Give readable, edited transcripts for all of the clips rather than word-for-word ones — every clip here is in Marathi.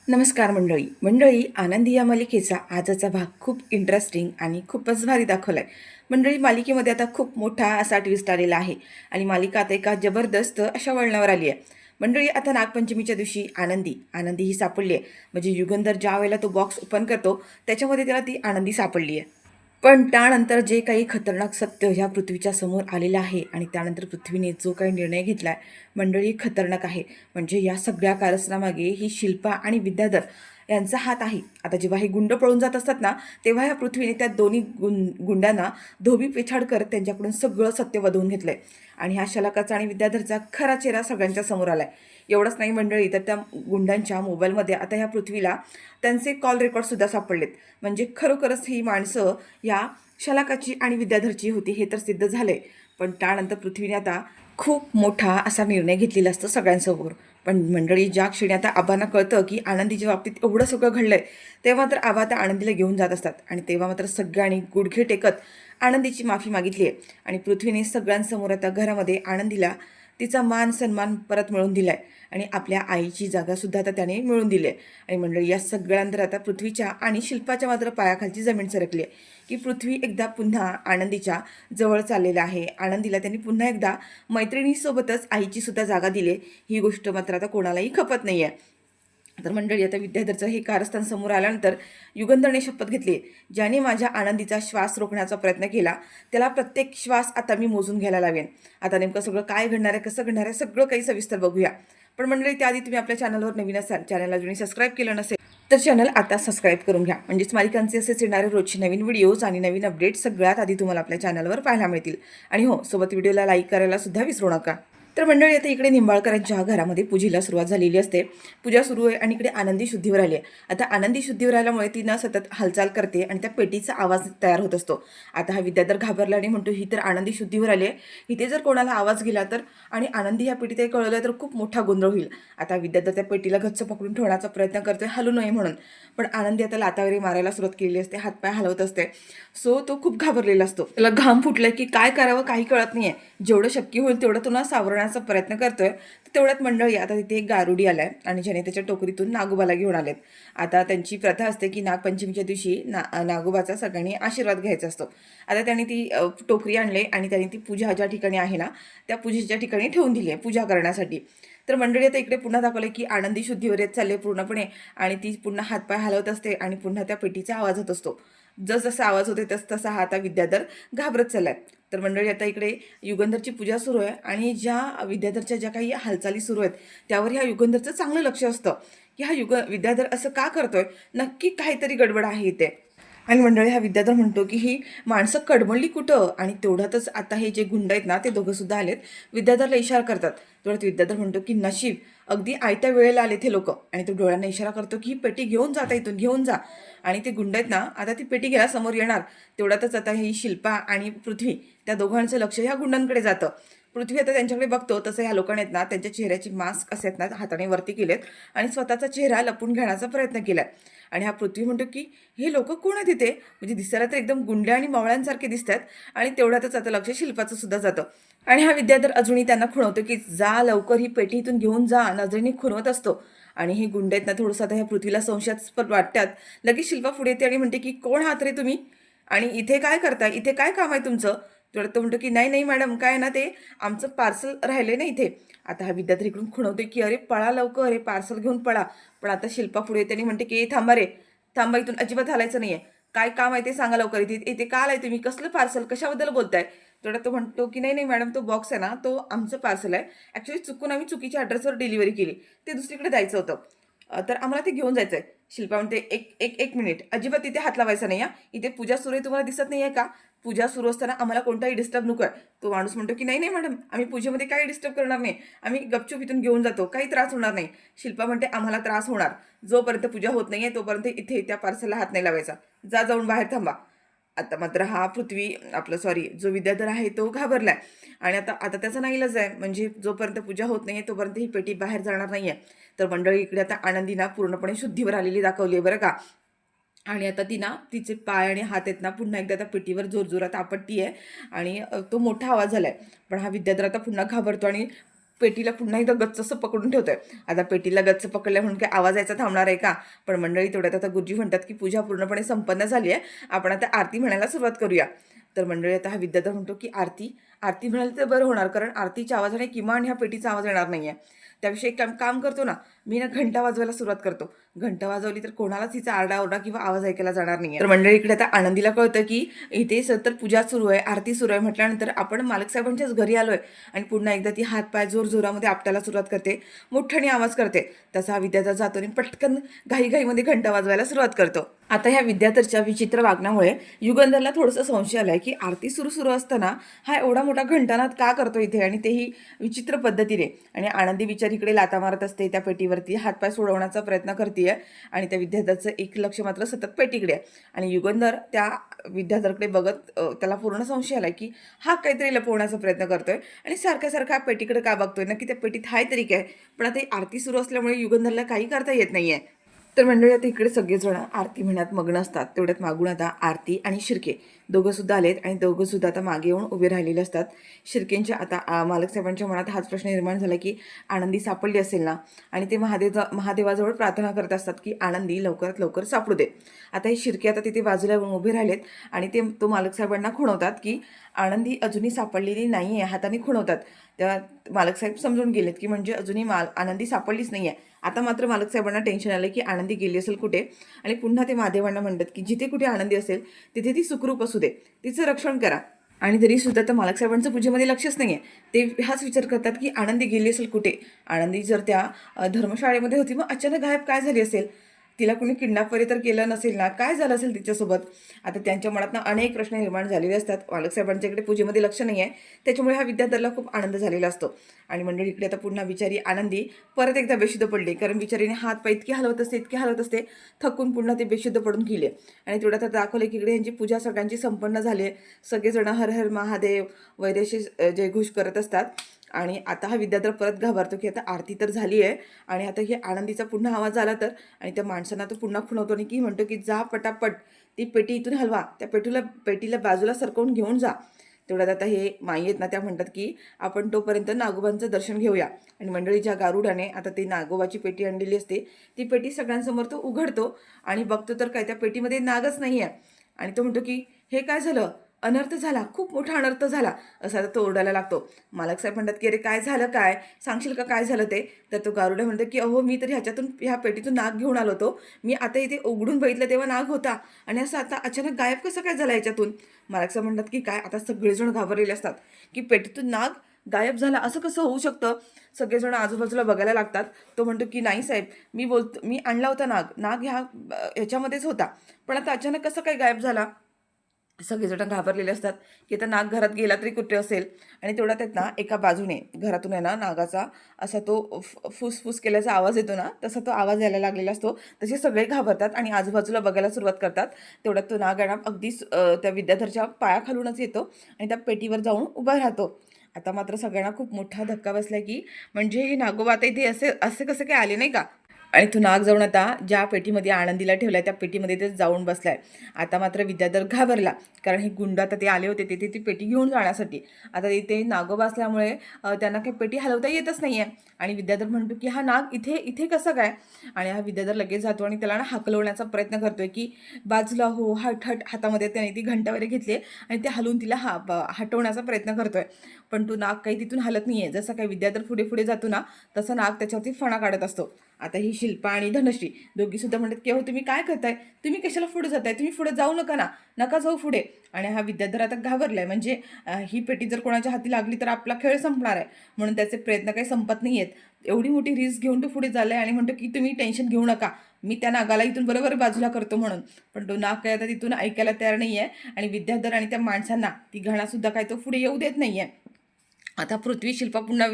नमस्कार मंडळी आनंदी या मालिकेचा आजचा भाग खूप इंटरेस्टिंग आणि खूपच भारी दाखवला आहे. मंडळी मालिकेमध्ये आता खूप मोठा असा ट्विस्ट आलेला आहे आणि मालिका आता एका जबरदस्त अशा वळणावर आली आहे. मंडळी आता नागपंचमीच्या दिवशी आनंदी ही सापडली आहे. म्हणजे युगंधर ज्या वेळेला तो बॉक्स ओपन करतो त्याच्यामध्ये त्याला ती आनंदी सापडली आहे. पण त्यानंतर जे काही खतरनाक सत्य ह्या पृथ्वीच्या समोर आलेलं आहे आणि त्यानंतर पृथ्वीने जो काही निर्णय घेतला आहे मंडळी खतरनाक आहे. म्हणजे या सगळ्या कारस्थानामागे ही शिल्पा आणि विद्याधर यांचा हात आहे. आता जेव्हा हे गुंड पळून जात असतात ना तेव्हा ह्या पृथ्वीने त्या दोन्ही गुंडांना धोबी पेछाड करत त्यांच्याकडून सगळं सत्य वधवून घेतलंय आणि ह्या शलाकाचा आणि विद्याधरचा खरा चेहरा सगळ्यांच्या समोर आलाय. एवढंच नाही मंडळी, तर त्या गुंडांच्या मोबाईलमध्ये आता ह्या पृथ्वीला त्यांचे कॉल रेकॉर्डसुद्धा सापडलेत. म्हणजे खरोखरच ही माणसं या शलाकाची आणि विद्याधरची होती हे तर सिद्ध झाले. पण त्यानंतर पृथ्वीने आता खूप मोठा असा निर्णय घेतलेला असतो सगळ्यांसमोर. पण मंडळी ज्या क्षणी आता आबांना कळतं की आनंदीच्या बाबतीत एवढं सगळं घडलंय तेव्हा तर आबा त्या आनंदीला घेऊन जात असतात आणि तेव्हा मात्र सगळ्यांनी गुडघे टेकत आनंदीची माफी मागितली आहे आणि पृथ्वीने सगळ्यांसमोर आता घरामध्ये आनंदीला तिचा मान सन्मान परत मिळवून दिलाय आणि आपल्या आईची जागासुद्धा आता त्याने मिळवून दिली आहे. आणि मंडळी या सगळ्यांतर आता पृथ्वीच्या आणि शिल्पाच्या मात्र पायाखालची जमीन सरकली आहे की पृथ्वी एकदा पुन्हा आनंदीच्या जवळ चाललेला आहे. आनंदीला त्यांनी पुन्हा एकदा मैत्रिणीसोबतच आईची सुद्धा जागा दिली. ही गोष्ट मात्र आता कोणालाही खपत नाही आहे. तर मंडळी आता विद्याधरचं हे कारस्थान समोर आल्यानंतर युगंधरने शपथ घेतली, ज्याने माझ्या आनंदीचा श्वास रोखण्याचा प्रयत्न केला त्याला प्रत्येक श्वास आता मी मोजून घ्यायला लावेन. आता नेमकं सगळं काय घडणार आहे, कसं घडणार आहे, सगळं काही सविस्तर बघूया. पण मंडळी त्याआधी तुम्ही आपल्या चॅनलवर नवीन असाल, चॅनलला जुनी सबस्क्राईब केलं नसेल तर चॅनल आता सबस्क्राईब करून घ्या. म्हणजेच मालिकांचे असेच येणारे रोजचे नवीन व्हिडिओज आणि नवीन अपडेट्स सगळ्यात आधी तुम्हाला आपल्या चॅनलवर पाहायला मिळतील. आणि हो, सोबत व्हिडिओला लाईक करायला सुद्धा विसरू नका. तर मंडळी आता इकडे निंबाळकरांच्या घरामध्ये पूजेला सुरुवात झालेली असते. पूजा सुरू आहे आणि इकडे आनंदी शुद्धीवर आली आहे. आता आनंदी शुद्धीवर आल्यामुळे ती ना सतत हालचाल करते आणि त्या पेटीचा आवाज तयार होत असतो. आता हा विद्याधर घाबरला आणि म्हणतो, ही तर आनंदी शुद्धीवर आली आहे, इथे जर कोणाला आवाज गेला तर आणि आनंदी ह्या पेटीत हे कळलं तर खूप मोठा गोंधळ होईल. आता विद्याधर त्या पेटीला गच्च पकडून ठेवण्याचा प्रयत्न करतोय, हलू नये म्हणून. पण आनंदी आता लाता वगैरे मारायला सुरुवात केलेली असते, हातपाय हलवत असते. सो तो खूप घाबरलेला असतो. त्याला घाम फुटलाय की काय करावं काही कळत नाहीये. जेवढं शक्य होईल तेवढं तो ना सावरण्याचा प्रयत्न करतोय. तर तेवढ्यात मंडळी आता तिथे एक गारुडी आलाय आणि ज्याने त्याच्या टोकरीतून नागोबाला घेऊन आलेत. आता त्यांची प्रथा असते की नागपंचमीच्या दिवशी नागोबाचा सगळ्यांनी आशीर्वाद घ्यायचा असतो. आता त्याने ती टोकरी आणले आणि त्याने ती पूजा ज्या ठिकाणी आहे ना त्या पूजेच्या ठिकाणी ठेवून दिली आहे पूजा करण्यासाठी. तर मंडळी आता इकडे पुन्हा दाखवले की आनंदी शुद्धीवर येत चालले पूर्णपणे आणि ती पुन्हा हातपाय हलवत असते आणि पुन्हा त्या पेटीचा आवाज होत असतो. जसजसा आवाज होते तसा हा आता विद्याधर घाबरत चाललाय. तर मंडळी आता इकडे युगंधरची पूजा सुरू आहे आणि ज्या विद्याधरच्या ज्या काही हालचाली सुरू आहेत त्यावर ह्या युगंधरचं चांगलं लक्ष असतं की हा विद्याधर असं का करतोय, नक्की काहीतरी गडबड आहे इथे. आणि मंडळी हा विद्याधर म्हणतो की ही माणसं कडमडली कुठं, आणि तेवढ्यातच आता हे जे गुंड आहेत ना ते दोघं सुद्धा आलेत, विद्याधरला इशारा करतात. तेवढ्यात विद्याधर म्हणतो की नशीब अगदी आयत्या वेळेला आलेत हे लोक, आणि तो डोळ्यांना इशारा करतो की ही पेटी घेऊन जाता इथून घेऊन जा. आणि ते गुंड आहेत ना आता ती पेटी घ्यायला समोर येणार. तेवढ्यातच आता ही शिल्पा आणि पृथ्वी त्या दोघांचं लक्ष ह्या गुंडांकडे जातं. पृथ्वी आता त्यांच्याकडे बघतो तसं ह्या लोकांनी आहेत ना त्यांच्या चेहऱ्याचे मास्क असे आहेत ना हाताने वरती केलेत आणि स्वतःचा चेहरा लपून घेण्याचा प्रयत्न केलाय. आणि हा पृथ्वी म्हणतो की हे लोक कोण आहेत तिथे, म्हणजे दिसायला तर एकदम गुंड्या आणि मावळ्यांसारखे दिसतात. आणि तेवढ्यातच आता लक्ष शिल्पाचं सुद्धा जातं. आणि हा विद्याधर अजूनही त्यांना खुणवतो की जा लवकर, ही पेटी इथून घेऊन जा, नजरेने खुणवत असतो. आणि हे गुंड आहेत ना थोडंसं आता ह्या पृथ्वीला संशयास्पद वाटतात. लगेच शिल्पा पुढे येते आणि म्हणते की कोण आहात रे तुम्ही, आणि इथे काय करताय, इथे काय काम आहे तुमचं. तेवढं तो म्हणतो की नाही नाही मॅडम, काय ना ते आमचं पार्सल राहिले ना इथे. आता हा विद्यार्थी इकडून खुणवतोय की अरे पळा लवकर, हे पार्सल घेऊन पळा. पण आता शिल्पा पुढे येते आणि म्हणते की थांबा रे, थांबा, इथून अजिबात हालायचं नाहीये. काय काम आहे ते सांगा लवकर, इथे इथे का आलाय तुम्ही, कसलं पार्सल, कशाबद्दल बोलताय. तेवढा तो म्हणतो की नाही नाही मॅडम, तो बॉक्स आहे ना तो आमचं पार्सल आहे. ॲक्च्युली चुकून आम्ही चुकीच्या ॲड्रेसवर डिलिव्हरी केली, ते दुसरीकडे जायचं होतं. तर आम्हाला ते घेऊन जायचं आहे. शिल्पा म्हणते एक एक एक मिनिट, अजिबात तिथे हात लावायचा नाही. इथे पूजा सुरू आहे, तुम्हाला दिसत नाही आहे का, पूजा सुरू असताना आम्हाला कोणताही डिस्टर्ब नको आहे. तो माणूस म्हणतो की नाही नाही मॅडम, आम्ही पूजेमध्ये काही डिस्टर्ब करणार नाही, आम्ही गपचूप इथून घेऊन जातो, काही त्रास होणार नाही. शिल्पा म्हणते आम्हाला त्रास होणार, जोपर्यंत पूजा होत नाहीये तोपर्यंत इथे त्या पार्सलला हात नाही लावायचा, जा जाऊन बाहेर थांबा. आता मात्र हा पृथ्वी आपलं सॉरी जो विद्याधर आहे तो घाबरलाय. आणि आता आता त्याचा नाईलाज आहे, म्हणजे जोपर्यंत पूजा होत नाहीये तोपर्यंत ही पेटी बाहेर जाणार नाहीये. तर मंडळी इकडे आता आनंदीना पूर्णपणे शुद्धीवर आलेली दाखवली आहे बरं का. आणि आता ती ना तिचे पाय आणि हात आहेत ना पुन्हा एकदा त्या पेटीवर जोरजोरात आपटती आहे आणि तो मोठा आवाज झालाय. पण हा विद्याधर आता पुन्हा घाबरतो आणि पेटीला पुन्हा एकदा गच्च असं पकडून ठेवतोय. आता पेटीला गच्च पकडल्या म्हणून काय आवाज यायचा थांबणार आहे का? पण मंडळी तेवढ्यात आता गुरुजी म्हणतात की पूजा पूर्णपणे संपन्न झाली आहे, आपण आता आरती म्हणायला सुरुवात करूया. तर मंडळी आता हा विद्याधर म्हणतो की आरती आरती म्हणाली तर बरं होणार, कारण आरतीच्या आवाजाने किमान ह्या पेटीचा आवाज येणार नाहीये. त्याविषयी एक काम काम करतो ना, मी ना घंटा वाजवायला सुरुवात करतो. घंटा वाजवली तर कोणालाच हिचा आरडाओरडा किंवा आवाज ऐकायला जाणार नाही. तर मंडळी इकडे आता आनंदीला कळतं की इथे सतत पूजा सुरू आहे, आरती सुरू आहे म्हटल्यानंतर आपण मालक साहेबांच्याच घरी आलोय. आणि पुन्हा एकदा ती हातपाय जोरामध्ये आपटायला सुरुवात करते, मोठ्याने आवाज करते. तसा हा विद्याधर जातो आणि पटकन घाईघाईमध्ये घंटा वाजवायला सुरुवात करतो. आता ह्या विद्याधरच्या विचित्र वागण्यामुळे युगंधरला थोडंसं संशय आलाय की आरती सुरू सुरू असताना हा एवढा मोठा घंटानाद का करतो इथे, आणि तेही विचित्र पद्धतीने. आणि आनंदी बिचारी इकडे लाता मारत असते त्या पेटीवरती, हातपाय सोडवण्याचा प्रयत्न करते. आणि त्या विद्याधरचं एक लक्ष मात्र सतत पेटीकडे आहे. आणि युगंधर त्या विद्याधरकडे बघत त्याला पूर्ण संशय आलाय की हा काहीतरी लपवण्याचा प्रयत्न करतोय आणि सारखा सारखा पेटीकडे का बघतोय, नक्की त्या पेटीत हाय तरी काय. पण आता आरती सुरू असल्यामुळे युगंधरला काही करता येत नाहीये. तर मंडळी आता इकडे सगळेजण आरती म्हणण्यात मग्न असतात. तेवढ्यात मागून आता आरती आणि शिर्के दोघं सुद्धा आलेत आणि दोघं सुद्धा आता मागे येऊन उभे राहिलेले असतात. शिर्केंच्या आता मालक साहेबांच्या मनात हाच प्रश्न निर्माण झाला की आनंदी सापडली असेल ना, आणि ते महादेवाजवळ प्रार्थना करत असतात की आनंदी लवकरात लवकर सापडू दे. आता हे शिर्के आता तिथे बाजूला येऊन उभे राहिलेत आणि तो मालक साहेबांना खुणवतात की आनंदी अजूनही सापडलेली नाही आहे, हाताने खुणवतात. त्या मालक साहेब समजून गेलेत की म्हणजे अजूनही आनंदी सापडलीच नाही आहे. आता मात्र मालक साहेबांना टेन्शन आलं की आनंदी गेली असेल कुठे. आणि पुन्हा ते महादेवांना म्हणतात की जिथे कुठे आनंदी असेल तिथे ती सुखरूप असू दे, तिचं रक्षण करा. आणि तरी सुद्धा तर मालक साहेबांचं पूजेमध्ये लक्षच नाही आहे. ते हाच विचार करतात की आनंदी गेली असेल कुठे. आनंदी जर त्या धर्मशाळेमध्ये होती, मग अचानक गायब काय झाली असेल, तिला कुणी किडनॅप वगैरे तर केलं नसेल ना, काय झालं असेल तिच्यासोबत. आता त्यांच्या मनात अनेक प्रश्न निर्माण झालेले असतात. मालक साहेबांच्या इकडे पूजेमध्ये लक्ष नाही आहे, त्याच्यामुळे हा विद्याधरला खूप आनंद झालेला असतो. आणि मंडळी इकडे आता पुन्हा बिचारी आनंदी परत एकदा बेशुद्ध पडली, कारण बिचारीने हात पाय इतके हलवत असते थकून पुन्हा ते बेशुद्ध पडून गेले. आणि तेवढ्यात आता दाखवले की इकडे यांची पूजा सगळ्यांची संपन्न झाली. सगळेजण हर हर महादेव वैदेशी जयघोष करत असतात. आणि आता हा विद्याधर परत घाबरतो की आता आरती तर झाली आहे आणि आता हे आनंदीचा पुन्हा आवाज आला तर. आणि त्या माणसांना तो पुन्हा खुणवतो आणि की म्हणतो की जा पटापट ती पेटी इथून हलवा, त्या पेटीला बाजूला सरकवून घेऊन जा. तेवढ्यात आता हे माई आहेत ना, त्या म्हणतात की आपण तोपर्यंत नागोबांचं दर्शन घेऊया. आणि मंडळीच्या गारुडाने आता ती नागोबाची पेटी आणलेली असते, ती पेटी सगळ्यांसमोर तो उघडतो आणि बघतो तर काय त्या पेटीमध्ये नागच नाही आहे. आणि तो म्हणतो की हे काय झालं, अनर्थ झाला, खूप मोठा अनर्थ झाला, असा तो ओरडायला लागतो. मालक साहेब म्हणतात की अरे काय झालं, काय सांगशील का काय झालं ते. तर तो गारुडा म्हणतो की अहो मी तर ह्या पेटीतून नाग घेऊन आलो होतो, मी आता इथे उघडून बघितलं तेव्हा नाग होता आणि असं आता अचानक गायब कसं काय झालं याच्यातून. मालक साहेब म्हणतात की काय. आता सगळेजण घाबरलेले असतात की पेटीतून नाग गायब झाला असं कसं होऊ शकतं. सगळेजण आजूबाजूला बघायला लागतात. तो म्हणतो की नाही साहेब, मी आणला होता नाग ह्याच्यामध्येच होता, पण आता अचानक कसं काय गायब झाला. सगळेजण घाबरलेले असतात की आता नाग घरात गेला तरी कुठे असेल. आणि तेवढ्यात आहेत ना एका बाजूने घरातून आहे ना नागाचा असा तो फुसफुस केल्याचा आवाज येतो ना, तसा तो आवाज यायला लागलेला असतो. तसे सगळे घाबरतात आणि आजूबाजूला बघायला सुरुवात करतात. तेवढ्यात तो नाग आहे ना अगदीच त्या विद्याधरच्या पायाखालूनच येतो आणि त्या पेटीवर जाऊन उभा राहतो. आता मात्र सगळ्यांना खूप मोठा धक्का बसला की म्हणजे हे नागोबा आता इथे असे असे कसे काय आले नाही का. आणि तो नाग जाऊन आता ज्या पेटीमध्ये आनंदीला ठेवलाय त्या पेटीमध्ये ते जाऊन बसलाय. आता मात्र विद्याधर घाबरला, कारण हे गुंड आता ते आले होते तिथे ती पेटी घेऊन जाण्यासाठी. आता इथे नागोबा असल्यामुळे त्यांना काही पेटी हलवता येतच नाहीये. आणि विद्याधर म्हणतो की हा नाग इथे इथे कसं काय. आणि हा विद्याधर लगेच जातो आणि त्याला ना हाकलवण्याचा प्रयत्न करतोय की बाजूला हो, हट हट. हातामध्ये त्याने ती घंटा वगैरे घेतली आणि ते हलवून तिला हटवण्याचा प्रयत्न करतोय. पण तो नाग काही तिथून हलत नाहीये. जसं काही विद्याधर पुढे पुढे जातो ना, तसा नाग त्याच्यावरती फणा काढत असतो. आता ही शिल्पा आणि धनश्री दोघी सुद्धा म्हणतात की हो तुम्ही काय करताय, तुम्ही कशाला पुढे जाताय, तुम्ही पुढे जाऊ नका जाऊ पुढे. आणि हा विद्याधर आता घाबरलाय, म्हणजे ही पेटी जर कोणाच्या हाती लागली तर आपला खेळ संपणार आहे, म्हणून त्याचे प्रयत्न काही संपत नाही आहेत. एवढी मोठी रिस्क घेऊन तो पुढे चाललाय आणि म्हणतो की तुम्ही टेन्शन घेऊ नका, मी त्या नागाला इथून बरोबर बाजूला करतो म्हणून. पण तो नाग काय आता तिथून ऐकायला तयार नाही आहे. आणि विद्याधर आणि त्या माणसांना ती घणासुद्धा काय तो पुढे येऊ देत नाही आहे. आता पृथ्वी शिल्पा पुन्हा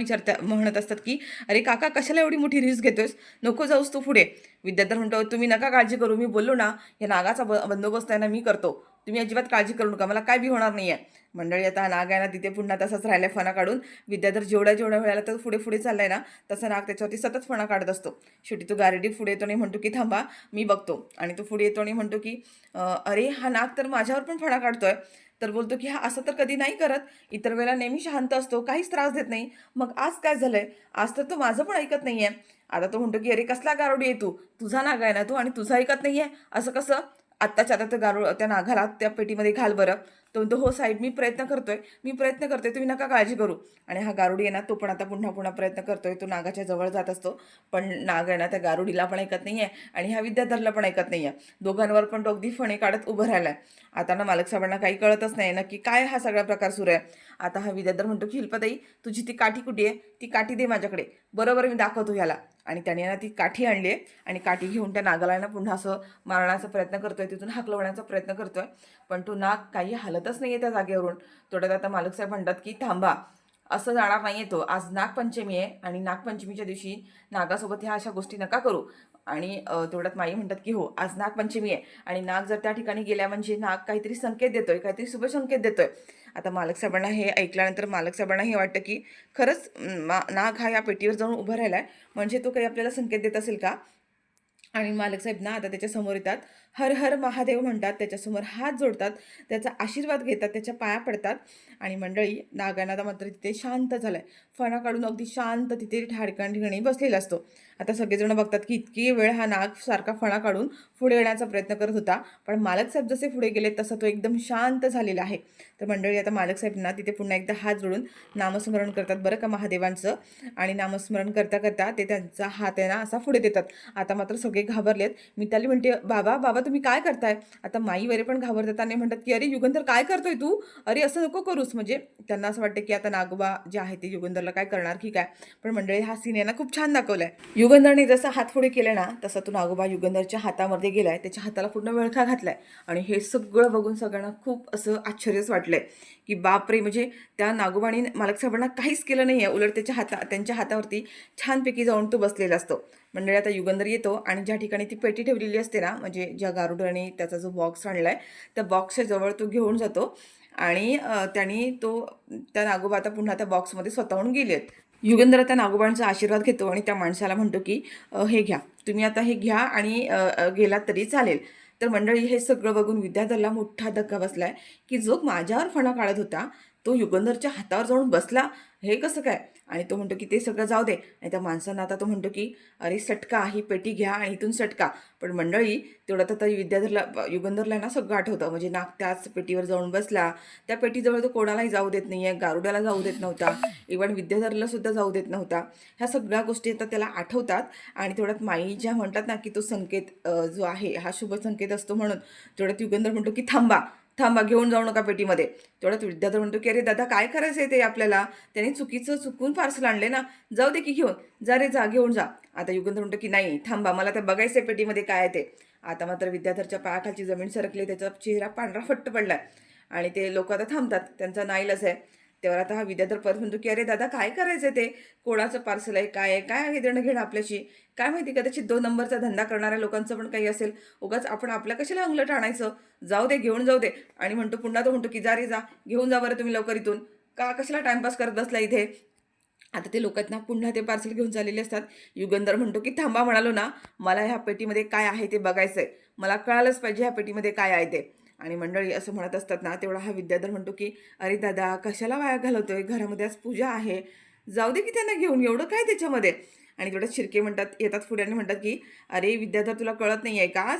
म्हणत असतात की अरे काका कशाला एवढी मोठी रिस्क घेतोयस, नको जाऊस तू पुढे. विद्याधर म्हणतो तुम्ही नका काळजी करू, मी बोललो ना या नागाचा बंदोबस्त आहे ना मी करतो, तुम्ही अजिबात काळजी करू नका, मला काय बी होणार नाही आहे. मंडळी आता नाग आहे ना तिथे पुन्हा तसाच राहिलाय फणा काढून. विद्याधर जेवढ्या वेळेला तर पुढे पुढे चाललाय ना, तसा नाग त्याच्यावरती सतत फणा काढत असतो. शेवटी तो गारडी पुढे येतो आणि म्हणतो की थांबा मी बघतो. आणि तो पुढे येतो आणि म्हणतो की अरे हा नाग तर माझ्यावर पण फणा काढतोय. तर बोलतो की हा असं तर कधी नाही करत, इतर वेळेला नेहमी शांत असतो, काहीच त्रास देत नाही. मग आज काय झालंय? आज तर तो माझं पण ऐकत नाहीये. आता तो म्हणतो की "अरे कसला गारुडी आहे तू? तुझा नाग आहे ना तू आणि तुझं ऐकत नाहीये? असं कसं?" आत्ताच्या आता त्या नागाला त्या पेटीमध्ये घाल बरं. तो म्हणतो, "हो साहेब, मी प्रयत्न करतोय, तुम्ही नका काळजी करू." आणि हा गारुडी आहे ना, तो पण आता पुन्हा-पुन्हा प्रयत्न करतोय. तो नागाच्या जवळ जात असतो. पण नाग आहे ना, त्या गारुडीला पण ऐकत नाहीये आणि ह्या विद्याधरला पण ऐकत नाहीये. दोघांवर पण तो अगदी फणे काढत उभं राहिलाय. आता ना मालक साहेबांना काही कळतच नाही नक्की काय हा सगळा प्रकार सुरू आहे. आता हा विद्याधर म्हणतो, की "शिल्पाताई, तुझी ती काठी कुठे आहे? ती काठी दे माझ्याकडे. बरोबर मी दाखवतो ह्याला." आणि त्याने ना ती काठी आणली आहे आणि काठी घेऊन त्या नागाला ना पुन्हा असं मारण्याचा प्रयत्न करतोय, तिथून हाकलवण्याचा प्रयत्न करतोय. पण तो नाग काही हलतच नाहीये त्या जागेवरून. तेवढ्यात आता मालक साहेब म्हणतात, की "थांबा, असं जाणार नाहीये तो. आज नागपंचमी आहे आणि नागपंचमीच्या दिवशी नागासोबत ह्या अशा गोष्टी नका करू." आणि तेवढ्यात माई म्हणतात, की "हो, आज नागपंचमी आहे आणि नाग जर त्या ठिकाणी गेल्या म्हणजे नाग काहीतरी संकेत देतोय, काहीतरी शुभ संकेत देतोय." आता मालक साहेबांना हे ऐकल्यानंतर मालक साहेबांना हे वाटतं, की खरंच नाग हा या पेटीवर जाऊन उभा राहिलाय, म्हणजे तो काही आपल्याला संकेत देत असेल का? आणि मालक साहेब ना आता त्याच्यासमोर येतात. हर हर महादेव म्हणतात, त्याच्यासमोर हात जोडतात, त्याचा आशीर्वाद घेतात, त्याच्या पाया पडतात आणि मंडळी नागानाथा मात्र तिथे शांत झालाय. फणा काढून अगदी शांत तिथे ठिकाणी बसलेला असतो. आता सगळेजण बघतात की इतकी वेळ हा नाग सारखा फणा काढून पुढे येण्याचा प्रयत्न करत होता. पण मालक साहेब जसे पुढे गेले तसा तो एकदम शांत झालेला आहे. तर मंडळी आता मालक साहेबांना तिथे पुन्हा एकदा हात जोडून नामस्मरण करतात बरं का महादेवांचं आणि नामस्मरण करता करता ते त्यांचा हात आहे ना असा पुढे देतात. आता मात्र सगळे घाबरलेत. मिताली म्हणते, "बाबा, बाबा तुम्ही काय करताय?" आता माई वगैरे पण घाबरतात आणि म्हणतात, की "अरे युगंधर काय करतोय तू? अरे असं नको करूस." म्हणजे त्यांना असं वाटतं, की आता नागोबा जे आहे ते युगंधरला काय करणार की काय. पण मंडळी हा सीन आहे ना खूप छान दाखवलाय. युगंधरने जसा हात पुढे केला ना, तसा तो नागोबा युगंधरच्या हातामध्ये गेलाय. त्याच्या हाताला पूर्ण विळखा घातलाय आणि हे सगळं बघून सगळ्यांना खूप असं आश्चर्यच वाटलंय, की बापरे! म्हणजे त्या नागोबाने मालक साहेबांना काहीच केलं नाहीये. उलट त्यांच्या हातावरती छानपैकी जाऊन तो बसलेला असतो. मंडळी आता युगंधर येतो आणि ज्या ठिकाणी ती पेटी ठेवलेली असते ना, म्हणजे ज्या गारुडाने त्याचा जो बॉक्स आणलाय, त्या बॉक्सच्या जवळ तो घेऊन जातो आणि त्याने तो त्या नागोबा आता पुन्हा त्या बॉक्समध्ये स्वतःहून गेलेत. युगंधर आता नागोबांचा आशीर्वाद घेतो आणि त्या माणसाला म्हणतो, की "हे घ्या, तुम्ही आता हे घ्या आणि गेलात तरी चालेल." तर मंडळी हे सगळं बघून विद्याधरला मोठा धक्का बसलाय, की जो माझ्यावर फणा काढत होता, तो युगंधरच्या हातावर जाऊन बसला, हे कसं काय? आणि तो म्हणतो, की "ते सगळं जाऊ दे." आणि त्या माणसानं आता तो म्हणतो, की "अरे सटका, ही पेटी घ्या आणि इथून सटका." पण मंडळी तेवढ्यात आता युगंधरला ना सगळं आठवतं. म्हणजे नाग त्याच पेटीवर जाऊन बसला. त्या पेटीजवळ तो कोणालाही जाऊ देत नाहीये, गारुड्याला जाऊ देत नव्हता, इव्हन विद्याधरला सुद्धा जाऊ देत नव्हता. ह्या सगळ्या गोष्टी आता त्याला आठवतात आणि तेवढ्यात माई ज्या म्हणतात ना, की तो संकेत जो आहे हा शुभ संकेत असतो म्हणून तेवढ्यात युगंधर म्हणतो, की "थांबा, थांबा, घेऊन जाऊ नका पेटीमध्ये." तेवढ्यात विद्याधर म्हणतो, की "अरे दादा काय करायचंय ते आपल्याला? त्याने चुकून पार्सल आणले ना, जाऊ दे की घेऊन. जा रे जा, घेऊन जा." आता युगंधर म्हणतो, की "नाही, थांबा, मला ते बघायचंय पेटीमध्ये काय आहे ते." आता मात्र विद्याधरच्या पायाखालची जमीन सरकली, त्याचा चेहरा पांढरा फट्ट पडलाय आणि ते लोक आता थांबतात. त्यांचा नाईलाज आहे. तेव्हा आता हा विद्याधर परत म्हणतो, की "अरे दादा काय करायचंय ते? कोणाचं पार्सल आहे? काय आहे? काय आहे देणं-घेणं आपल्याशी? काय माहिती कदाचित 2 नंबरचा धंदा करणाऱ्या लोकांचं पण काही असेल. उगाच आपण आपल्या कशाला अंगलट आणायचं? जाऊ दे, घेऊन जाऊ दे." आणि पुन्हा तो म्हणतो, की "जा रे जा, घेऊन जा बरं तुम्ही लवकर इथून. का कशाला टाईमपास करत बसला इथे?" आता ते लोक आहेत ना पुन्हा ते पार्सल घेऊन चाललेले असतात. युगंधर म्हणतो, की "थांबा म्हणालो ना, मला ह्या पेटीमध्ये काय आहे ते बघायचंय. मला कळालंच पाहिजे ह्या पेटीमध्ये काय आहे ते." आणि मंडळी असं म्हणत असतात ना, तेवढा हा विद्याधर म्हणतो, की "अरे दादा, कशाला वाया घालवतोय? घरामध्ये आज पूजा आहे. जाऊ दे की त्यांना घेऊन, एवढं काय त्याच्यामध्ये?" आणि तेवढ्यात शिर्के येतात पुढे आणि म्हणतात, की "अरे विद्याधर, तुला कळत नाही आहे का?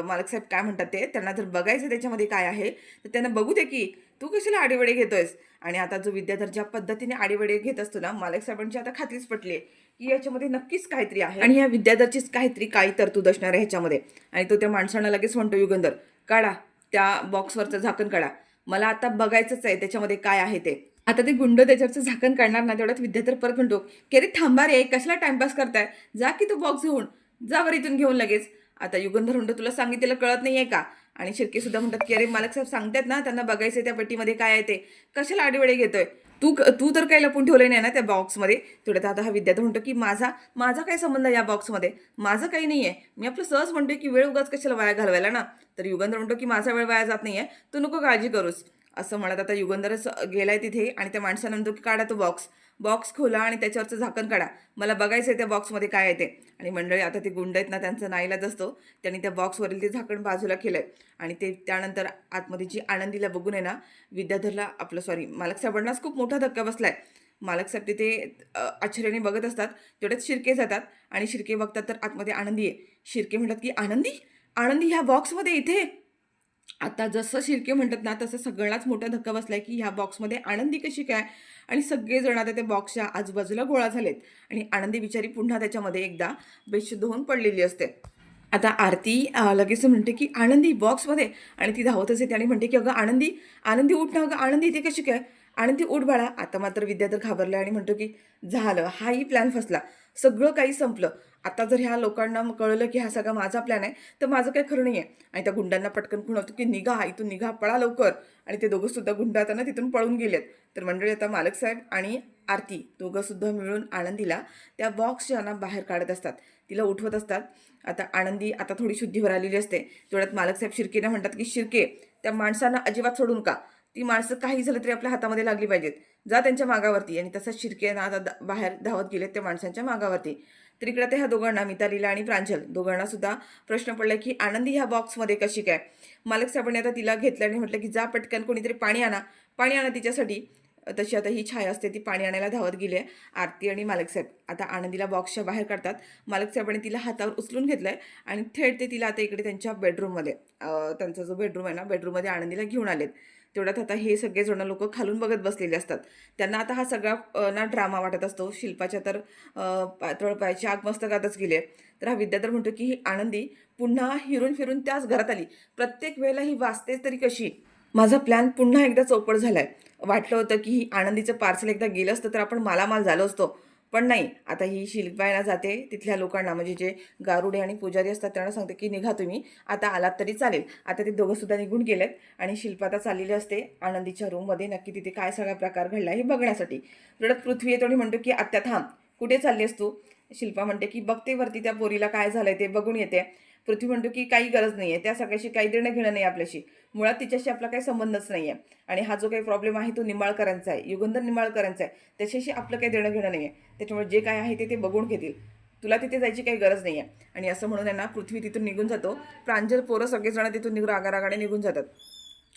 मालक साहेब काय म्हणतात ते, त्यांना जर बघायचं त्याच्यामध्ये काय आहे, तर त्यांना बघू दे की. तू कशाला आडेवेडे घेतोयस?" आणि आता जो विद्याधर ज्या पद्धतीने आडेवेडे घेत असतो ना, मालक साहेबांची आता खात्रीच पटली आहे, की याच्यामध्ये नक्कीच काहीतरी आहे आणि या विद्याधरचीच काहीतरी काळी तरतूद असणार आहे ह्याच्यामध्ये. आणि तो त्या माणसांना लगेच म्हणतो, "युगंधर, काढा त्या बॉक्सवरचं झाकण काढा. मला आता बघायचंच आहे त्याच्यामध्ये काय आहे ते." आता ते गुंड त्याच्यावरचं झाकण काढणार ना, तेवढ्यात विद्याधर परत म्हणतो, की "अरे थांबा रे, कशाला टाइमपास करताय? जा की तो बॉक्स घेऊन. जा बरं इथून घेऊन लगेच." आता युगंधर म्हणतो, "तुला सांगितलेलं कळत नाहीये का?" आणि शिर्के सुद्धा म्हणतात, की "अरे मालक साहेब सांगतायत ना, त्यांना बघायचंय त्या पेटीमध्ये काय आहे ते. कशाला आडेवेडे घेतोय? तू तर काही लपून ठेवलं नाही ना त्या बॉक्समध्ये." तेवढ्यात आता हा विद्यार्थी म्हणतो, की "माझा माझा काय संबंध आहे या बॉक्समध्ये? माझं काही नाहीये. मी आपलं सहज म्हणतोय, की वेळ उगाच कशाला वाया घालवायला ना." तर युगंधर म्हणतो, की "माझा वेळ वाया जात नाहीये. तू नको काळजी करूस." असं म्हणत आता युगंधरच गेलाय तिथे आणि त्या माणसानं म्हणतो, की "काढा तो बॉक्स." बॉक्स खोला आणि त्याच्यावरचं झाकण काढा, मला बघायचं आहे त्या बॉक्समध्ये काय आहे ते. आणि मंडळी आता ते गुंड आहेत ना, त्यांचा नाईलाज असतो, त्यांनी त्या बॉक्सवरील ते झाकण बाजूला केलं आहे. आणि ते त्यानंतर आतमध्ये जी आनंदीला बघून आहे ना, विद्याधरला आपलं सॉरी मालक साहेबांनाच खूप मोठा धक्का बसला आहे. मालक साहेब तिथे आश्चर्याने बघत असतात. तेवढ्यात शिर्के जातात आणि शिर्के बघतात तर आतमध्ये आनंदी आहे. शिर्के म्हणतात की आनंदी, आनंदी ह्या बॉक्समध्ये इथे. आता जसं शिर्के म्हणतात ना, तसं सगळ्यांनाच मोठा धक्का बसलाय की ह्या बॉक्समध्ये आनंदी कशी काय? आणि सगळेजण आता त्या बॉक्सच्या आजूबाजूला गोळा झालेत आणि आनंदी बिचारी पुन्हा त्याच्यामध्ये एकदा बेशुद्ध होऊन पडलेली असते. आता आरती लगेच म्हणते की आनंदी बॉक्समध्ये. आणि ती धावतच येते आणि म्हणते की अगं आनंदी, आनंदी उठ ना, अगं आनंदी इथे कशी काय? आनंदी उठ बाळा. आता मात्र विद्याधर घाबरला आणि म्हणतो की झालं, हाही प्लॅन फसला, सगळं काही संपलं. आता जर ह्या लोकांना कळलं की हा सगळा माझा प्लॅन आहे, तर माझं काही खरं नाही आहे. आणि त्या गुंडांना पटकन खुणवतो की निघा इथून, निघा, पळा लवकर. आणि ते दोघं सुद्धा गुंड आता ना तिथून पळून गेलेत. तर मंडळी आता मालक साहेब आणि आरती दोघं सुद्धा मिळून आनंदीला त्या बॉक्सच्या ना बाहेर काढत असतात, तिला उठवत असतात. आता आनंदी आता थोडी शुद्धीवर आलेली असते. तेवढ्यात मालक साहेब शिर्केला म्हणतात की शिर्के, त्या माणसांना अजिबात सोडू नका, ती माणसं काही झालं तरी आपल्या हातामध्ये लागली पाहिजेत, जा त्यांच्या मागावरती. आणि तसंच शिर्के ना आता बाहेर धावत गेलेत त्या माणसांच्या मागावरती. तर इकडे ते ह्या दोघांना, मितालीला आणि प्रांजल दोघांना सुद्धा प्रश्न पडला की आनंदी ह्या बॉक्समध्ये कशी काय? मालक साहेबांनी आता तिला घेतलं आणि म्हटलं की जा पटकन कोणीतरी पाणी आणा, पाणी आणा तिच्यासाठी. तशी आता ही छाया असते, ती पाणी आणायला धावत गेली आहे. आरती आणि मालक साहेब आता आनंदीला बॉक्सच्या बाहेर काढतात. मालक साहेबांनी तिला हातावर उचलून घेतलंय आणि थेट ते तिला आता इकडे त्यांच्या बेडरूममध्ये, त्यांचा जो बेडरूम आहे ना, बेडरूममध्ये आनंदीला घेऊन आलेत. तेवढ्यात आता हे सगळेजण लोक खालून बघत बसलेले असतात. त्यांना आता हा सगळा ना ड्रामा वाटत असतो. शिल्पाच्या तर पातळ पायाची आग मस्तकातच गेली आहे. तर हा विद्याधर म्हणतो की ही आनंदी पुन्हा हिरून फिरून त्याच घरात आली, प्रत्येक वेळेला ही वाचतेच तरी कशी? माझा प्लॅन पुन्हा एकदा चौपट झालाय. वाटलं होतं की ही आनंदीचं पार्सल एकदा गेलं असतं तर आपण मालामाल झालो असतो, पण नाही. आता ही शिल्पायला जाते तिथल्या लोकांना, म्हणजे जे गारुडे आणि पुजारी असतात त्यांना सांगते की निघा तुम्ही, आता आलात तरी चालेल. आता ते दोघं सुद्धा निघून गेलेत आणि शिल्पा आता चाललेली असते आनंदीच्या रूममध्ये, नक्की तिथे काय सगळा प्रकार घडला हे बघण्यासाठी. रडत पृथ्वी येतो आणि म्हणतो की आत्या थांब, कुठे चालली आहेस तू? शिल्पा म्हणते की बघते वरती त्या पोरीला काय झालंय ते बघून येते. पृथ्वी म्हणतो की काही गरज नाही आहे, त्या सगळ्याशी काही देणं घेणं नाही आपल्याशी, मुळात तिच्याशी आपला काही संबंधच नाही आहे. आणि हा जो काही प्रॉब्लेम आहे तो निंबाळकरांचा आहे, युगंधर निंबाळकरांचा आहे, त्याच्याशी आपलं काही देणं घेणं नाही आहे. त्याच्यामुळे जे काय आहे ते बघून घेतील, तुला तिथे जायची काही गरज नाही आहे. आणि असं म्हणून आहे ना पृथ्वी तिथून निघून जातो. प्रांजल पोरं सगळेजण तिथून रागारागाने निघून जातात.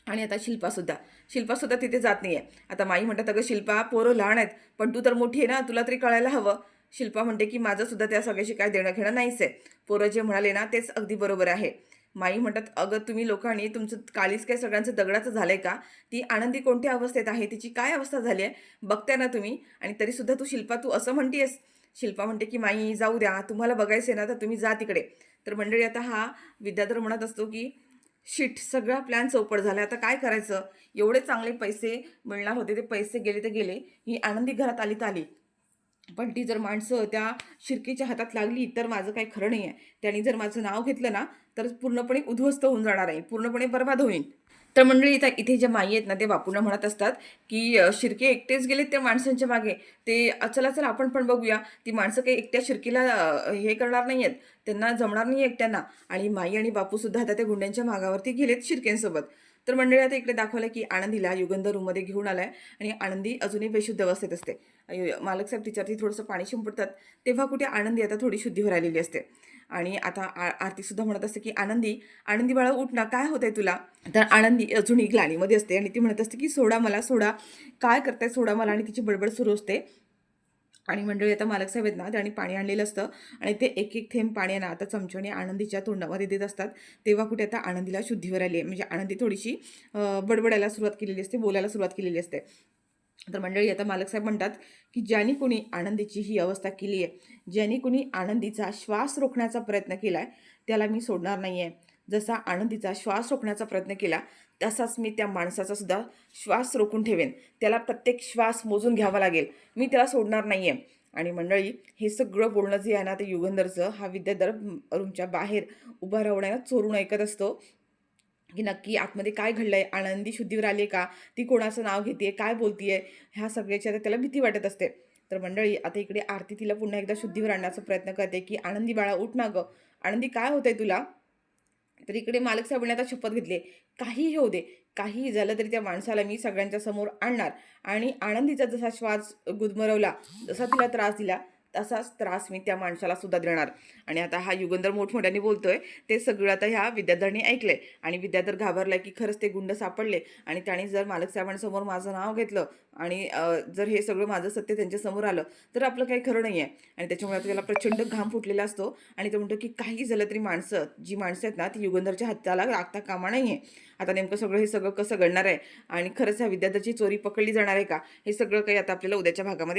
आणि आता शिल्पासुद्धा तिथे जात नाही आहे. आता माई म्हणतात अगं शिल्पा, पोरं लहान आहेत, पण तू तर मोठी आहे ना, तुला तरी कळायला हवं. शिल्पा म्हणते की माझं सुद्धा त्या सगळ्याशी काय देणं घेणं नाहीच आहे, पोरं जे म्हणाले ना तेच अगदी बरोबर आहे. माई म्हणतात अगं तुम्ही लोकांनी तुमचं काळीच काय सगळ्यांचं दगडाचं झालंय का? ती आनंदी कोणत्या अवस्थेत आहे, तिची काय अवस्था झाली आहे बघताय ना तुम्ही, आणि तरीसुद्धा तू शिल्पा तू असं म्हणतेस. शिल्पा म्हणते की माई जाऊ द्या, तुम्हाला बघायचं ना तर तुम्ही जा तिकडे. तर मंडळी आता हा विद्याधर म्हणत असतो की शिट, सगळा प्लॅन चौपट झाला, आता काय करायचं? एवढे चांगले पैसे मिळणार होते, ते पैसे गेले तर गेले. ही आनंदी घरात आली तर आली, पण ती जर माणसं त्या शिर्केच्या हातात लागली तर माझं काही खरं नाही आहे. त्यांनी जर माझं नाव घेतलं ना तर पूर्णपणे उद्ध्वस्त होऊन जाणार आहे, पूर्णपणे बर्बाद होईल. तर मंडळी इथं इथे ज्या माई आहेत ना ते बापूंना म्हणत असतात की शिर्के एकटेच गेलेत त्या माणसांच्या मागे, ते चला चला आपण पण बघूया. ती माणसं काही एकट्या शिर्केला हे करणार नाही आहेत, त्यांना जमणार नाही एकट्यांना. आणि माई आणि बापूसुद्धा आता त्या गुंड्यांच्या मागावरती गेलेत शिर्केंसोबत. तर मंडळी आता इकडे दाखवलं की आनंदीला युगंधर रूममध्ये घेऊन आलाय आणि आनंदी अजूनही बेशुद्ध अवस्थेत असते. मालक साहेब तिच्यावरती थोडंसं पाणी शिंपडतात, तेव्हा कुठे आनंदी आता थोडी शुद्धीवर आलेली असते. आणि आता आरतीसुद्धा म्हणत असते की आनंदी, आनंदी बाळा उठ ना, काय होतंय तुला? तर आनंदी अजूनही ग्लानीमध्ये असते आणि ती म्हणत असते की सोडा मला, सोडा, काय करताय, सोडा मला. आणि तिची बडबड सुरू असते. आणि मंडळी आता मालक साहेब आहेत ना त्यांनी पाणी आणलेलं असतं आणि ते एक एक थेंब पाणी ना आता चमच्याने आनंदीच्या तोंडामध्ये देत असतात. तेव्हा कुठे आता आनंदीला शुद्धीवर आली आहे, म्हणजे आनंदी थोडीशी बडबडायला सुरुवात केलेली असते, बोलायला सुरुवात केलेली असते. तर मंडळी आता मालक साहेब म्हणतात की ज्यांनी कुणी आनंदीची ही अवस्था केली आहे, ज्यांनी कुणी आनंदीचा श्वास रोखण्याचा प्रयत्न केला आहे, त्याला मी सोडणार नाही आहे. जसा आनंदीचा श्वास रोखण्याचा प्रयत्न केला तसाच मी त्या माणसाचा सुद्धा श्वास रोखून ठेवेन. त्याला प्रत्येक श्वास मोजून घ्यावा लागेल, मी त्याला सोडणार नाही आहे. आणि मंडळी हे सगळं बोलणं जे आहे ना ते युगंधरचं हा विद्याधर रूमच्या बाहेर उभा राहून आहे ना चोरून ऐकत असतो की नक्की आतमध्ये काय घडलंय, आनंदी शुद्धीवर आली का, ती कोणाचं नाव घेते, काय बोलतीये, ह्या सगळ्याची आता त्याला भीती वाटत असते. तर मंडळी आता इकडे आरती तिला पुन्हा एकदा शुद्धीवर आणण्याचा प्रयत्न करते की आनंदी बाळा उठ ना गं, आनंदी काय होतंय तुला? तर इकडे मालक साहेबांनी आता शपथ घेतली आहे, काहीही होऊ दे, काहीही झालं तरी त्या माणसाला मी सगळ्यांच्या समोर आणणार आणि आनंदीचा जसा श्वास गुदमरवला, जसा तिला त्रास दिला, तसाच त्रास मी त्या माणसाला सुद्धा देणार. आणि आता हा युगंधर मोठमोठ्याने बोलतोय, ते सगळं आता ह्या विद्याधरने ऐकलंय आणि विद्याधर घाबरलाय, की खरंच ते गुंड सापडले आणि त्याने जर मालक साहेबांसमोर माझं नाव घेतलं आणि जर हे सगळं माझं सत्य त्यांच्यासमोर आलं, तर आपलं काही खरं नाही आहे. आणि त्याच्यामुळे आता त्याला प्रचंड घाम फुटलेला असतो आणि तो म्हणतो, की काही झालं तरी जी माणसं आहेत ना, ती युगंधरच्या हाताला लागता कामा नाही आता नेमकं हे सगळं कसं घडणार आहे आणि खरंच ह्या विद्यार्थ्याची चोरी पकडली जाणार आहे का? हे सगळं काही आता आपल्याला उद्याच्या भागामध्ये